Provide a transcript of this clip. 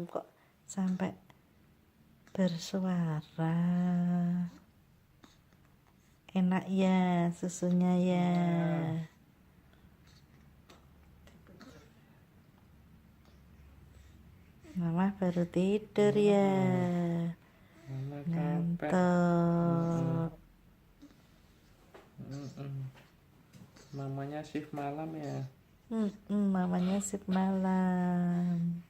malam kok sampai bersuara. Enak ya susunya ya. Mama baru tidur ya. Ngantuk. Mamanya shift malam ya. Mamanya shift malam.